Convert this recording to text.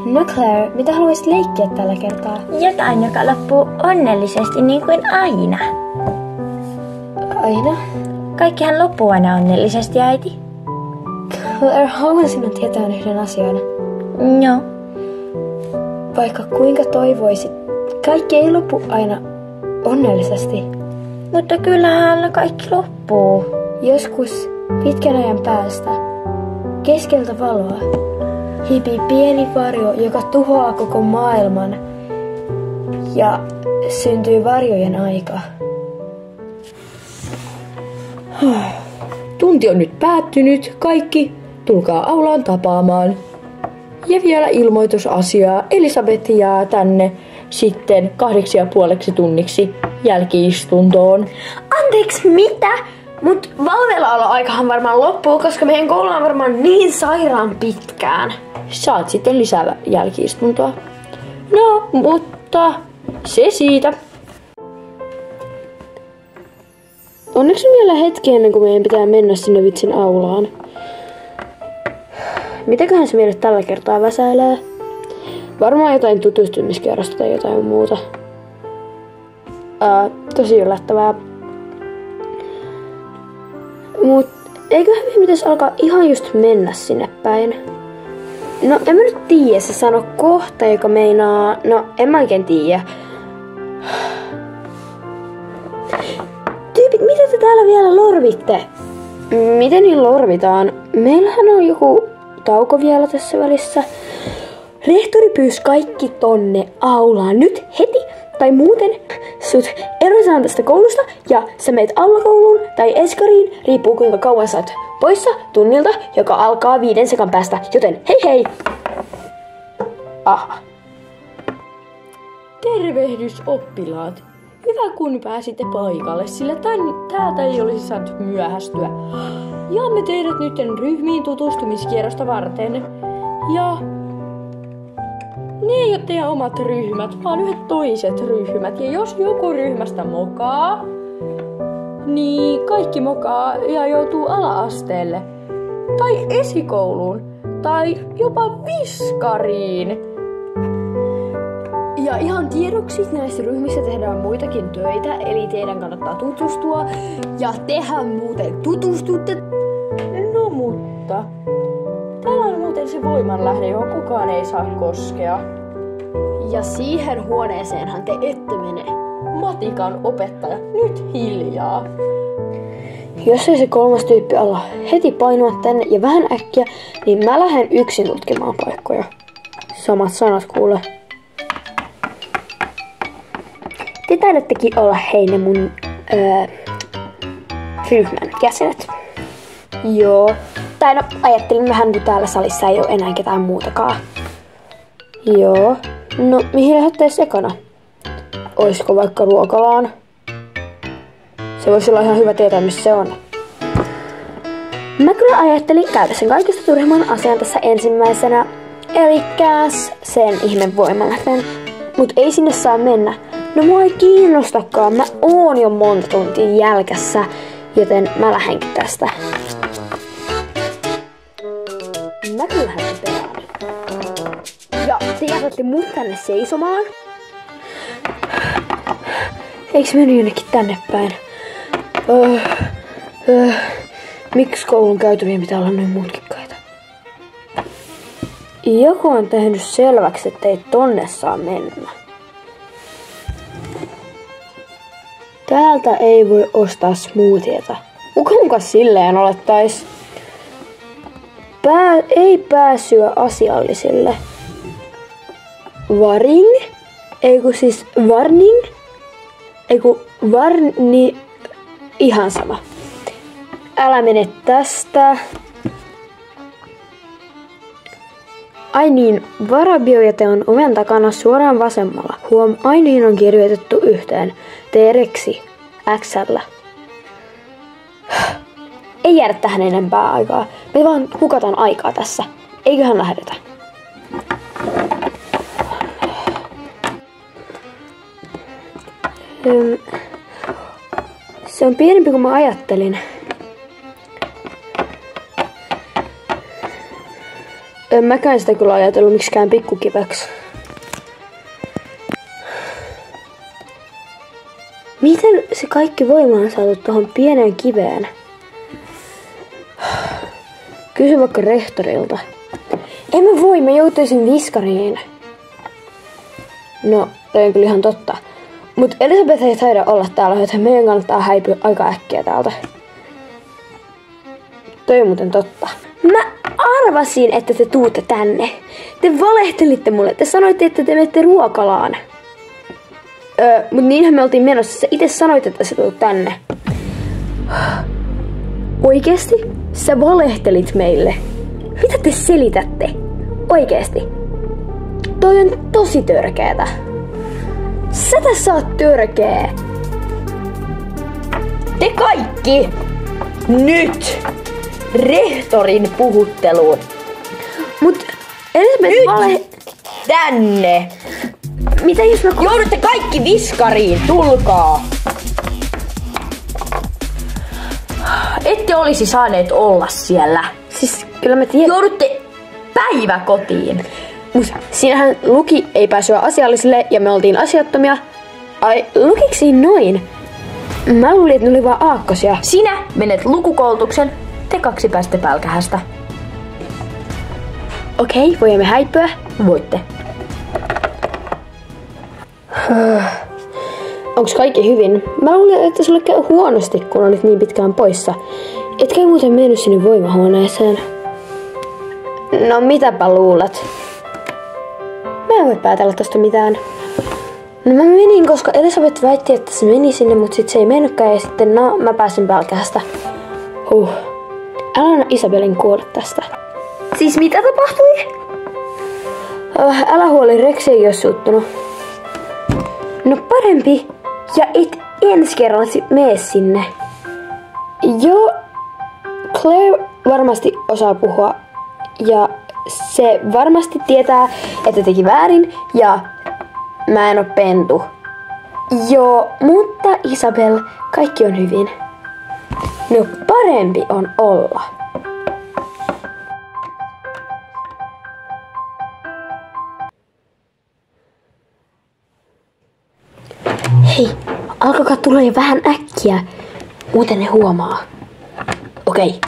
No Claire, mitä haluaisit leikkiä tällä kertaa? Jotain, joka loppuu onnellisesti niin kuin aina. Aina? Kaikkihan loppuu aina onnellisesti, äiti. Claire, haluan sinun tietää yhden asian. No. Vaikka kuinka toivoisit, kaikki ei lopu aina onnellisesti. Mutta kyllähän kaikki loppuu. Joskus pitkän ajan päästä, keskeltä valoa, hiipii pieni varjo, joka tuhoaa koko maailman. Ja syntyy varjojen aika. Tunti on nyt päättynyt. Kaikki, tulkaa aulaan tapaamaan. Ja vielä ilmoitusasiaa. Elisabeth jää tänne sitten 8,5 tunniksi jälki-istuntoon. Anteeksi, mitä? Mut valveillaoloaikahan varmaan loppuu, koska meidän koulu on varmaan niin sairaan pitkään. Saat sitten lisää jälki-istuntoa. No, mutta se siitä. Onneksi on vielä hetki ennen kuin meidän pitää mennä sinne vitsin aulaan. Mitäköhän se meille tällä kertaa väsäilee? Varmaan jotain tutustumiskierrosta tai jotain muuta. Tosi yllättävää. Mut eiköhän me pitäisi alkaa ihan just mennä sinne päin. No en mä nyt tiedä, se sano kohta, joka meinaa... No en mä oikein tiedä. Tyypit, mitä te täällä vielä lorvitte? Miten niin lorvitaan? Meillähän on joku tauko vielä tässä välissä. Rehtori pyysi kaikki tonne aulaan nyt heti, tai muuten sut erotetaan tästä koulusta ja sä meet allakouluun tai eskariin, riippuu kuinka kauan sä oot poissa tunnilta, joka alkaa 5 sekan päästä, joten hei hei! Aha. Tervehdys oppilaat. Hyvä kun pääsitte paikalle, sillä täältä ei olisi saanut myöhästyä. Jaamme teidät nyt ryhmiin tutustumiskierrosta varten. Ja ne ei ole teidän omat ryhmät, vaan yhdet toiset ryhmät. Ja jos joku ryhmästä mokaa, niin kaikki mokaa ja joutuu ala-asteelle. Tai esikouluun. Tai jopa viskariin. Ja ihan tiedoksi näissä ryhmissä tehdään muitakin töitä, eli teidän kannattaa tutustua. Ja tehän muuten tutustutte. No mutta, täällä on muuten se voimanlähde, johon kukaan ei saa koskea. Ja siihen huoneeseenhan te ette mene. Matikan opettaja, nyt hiljaa. Jos ei se 3. tyyppi ala heti painua tänne ja vähän äkkiä, niin mä lähden yksin tutkimaan paikkoja. Samat sanat kuule. Te taidettekin olla heine mun ryhmän jäsenet. Joo. Tai no, ajattelin vähän, kun täällä salissa ei ole enää ketään muutakaan. Joo. No, mihin lähdetteis ekana? Oisko vaikka ruokalaan? Se voisi olla ihan hyvä tietää, missä se on. Mä kyllä ajattelin käydä sen kaikista turhimman asian tässä ensimmäisenä. Elikkäs sen ihme voimanlähteen. Mut ei sinne saa mennä. No mua ei kiinnostakaan. Mä oon jo monta tuntia jälkässä. Joten mä lähdenkin tästä. Mä kyllä lähden perään. Ja te jätätte mut tänne seisomaan. Eiks mennyt jonnekin tänne päin? Miksi koulun käytävien pitää olla noin mutkikkaita? Joku on tehnyt selväksi, ettei tonne saa mennä. Täältä ei voi ostaa smoothieta. Kuka silleen olettais? Ei pääsyä asiallisille. Varing? Eiku siis warning? Eiku varni... Ihan sama. Älä mene tästä. Ai niin, varabiojäte on oven takana suoraan vasemmalla. Huom, ai niin on kirjoitettu yhteen. T-reksi. XL. Ei jäädä tähän enempää aikaa. Me vaan hukataan aikaa tässä. Eiköhän lähdetä. Se on pienempi kuin mä ajattelin. En mäkään sitä kyllä ajatellut miksikään pikkukiveksi. Miten se kaikki voima on saatu tuohon pieneen kiveen? Kysy vaikka rehtorilta. En mä voi, mä joutuisin viskariin. No, toi on kyllä ihan totta. Mut Elisabeth ei taida olla täällä, joten meidän kannattaa häipyä aika äkkiä täältä. Toi on muuten totta. Mä arvasin, että te tuutte tänne. Te valehtelitte mulle. Te sanoitte, että te menette ruokalaan. Mut niinhän me oltiin menossa. Sä itse sanoit, että sä tuut tänne. Oikeesti? Sä valehtelit meille. Mitä te selitätte? Oikeesti. Toi on tosi törkeetä. Sä tässä oot törkeä. Te kaikki! Nyt! Rehtorin puhutteluun. Mut Elisabeth Tänne! Mitä jos mä... Joudutte kaikki viskariin, tulkaa! Ette olisi saaneet olla siellä. Siis kyllä mä tiedän. Joudutte päiväkotiin. Mut siinähän Luki ei pääsyä asiallisille ja me oltiin asiattomia. Ai, lukiko siinä noin? Mä luulin, että ne oli vaan aakkosia. Sinä menet lukukoulutuksen, te kaksi pääsette pälkähästä. Okei, voimme häipyä? Voitte. Onks kaikki hyvin? Mä luulin, että sulle käy huonosti, kun olit niin pitkään poissa. Etkä muuten mennyt sinne voimahuoneeseen. No mitäpä luulet? Mä en voi päätellä tosta mitään. No mä menin, koska Elisabeth väitti, että se meni sinne, mut sit se ei mennytkään ja sitten mä pääsin pälkähästä. Älä anna Isabelin kuolla tästä. Siis mitä tapahtui? Älä huoli, Rex ei oo suuttunut. No parempi. Ja et ensi kerralla mene sinne. Joo, Claire varmasti osaa puhua. Ja se varmasti tietää, että teki väärin. Ja mä en oo pentu. Joo, mutta Isabel, kaikki on hyvin. No parempi on olla. Hei, alkakaa tulla jo vähän äkkiä. Muuten ne huomaa. Okei.